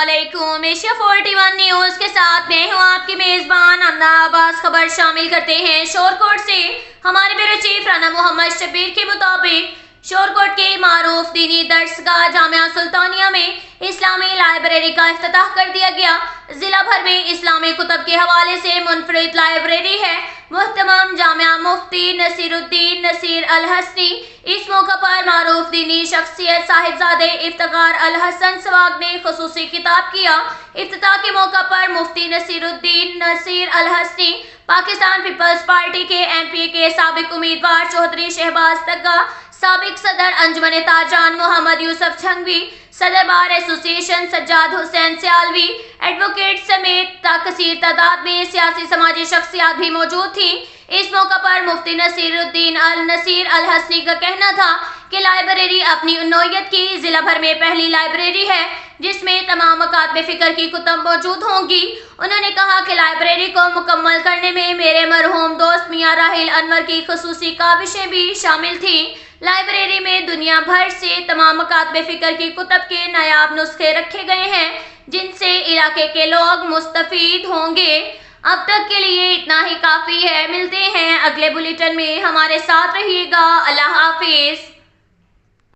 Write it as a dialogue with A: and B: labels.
A: अस्सलामुअलैकुम। Asia 41 news के साथ मैं हूँ आपकी मेज़बान अमना अब्बास। खबर शामिल करते हैं शोरकोट से। हमारे ब्यूरो चीफ राना मोहम्मद शब्बीर के मुताबिक शोरकोट के मारूफ दीनी दर्सगाह जामिया सुल्तानिया में इस्लामी लाइब्रेरी का इफ्तिताह कर दिया गया। जिला भर में इस्लामी कुतब के हवाले से मुनफरिद लाइब्रेरी है। मुहतरम जामिया मुफ्ती नसीरुद्दीन नसीर अल हसनी इस मौका पर मारूफ दीनी शख्सियत साहिबजादे इफ्तिखार अल हसन सवाग ने खुसूसी खिताब किया। इफ्तिताह के मौका पर मुफ्ती नसीरुद्दीन नसीर अल हसनी पाकिस्तान पीपल्स पार्टी के MP के साबिक उम्मीदवार चौधरी शहबाज तग्गा, साबिक सदर अंजुमन ताजान मोहम्मद यूसुफ छंगवी, सदर bar association Sajjad Hussain Sialvi, advocate समेत कसीर तादाद में सियासी समाजी शख्सियात भी मौजूद थी। इस मौका पर मुफ्ती नसीरुद्दीन नसीर अल हसनी का कहना था कि लाइब्रेरी अपनी नौयत की जिला भर में पहली लाइब्रेरी है जिसमें तमाम मकातबे फिक्र की कुतुब मौजूद होंगी। उन्होंने कहा कि लाइब्रेरी को मुकम्मल करने में मेरे मरहूम दोस्त मियां राहिल अनवर की खुसूसी काविशें भी शामिल थी। लाइब्रेरी में दुनिया भर से तमाम मकातबे फिक्र की कुतुब के नायाब नुस्खे रखे गए हैं जिनसे इलाके के लोग मुस्तफीद होंगे। अब तक के लिए इतना ही काफ़ी है। मिलते हैं अगले बुलेटिन में, हमारे साथ रहिएगा। अल्लाह हाफिज।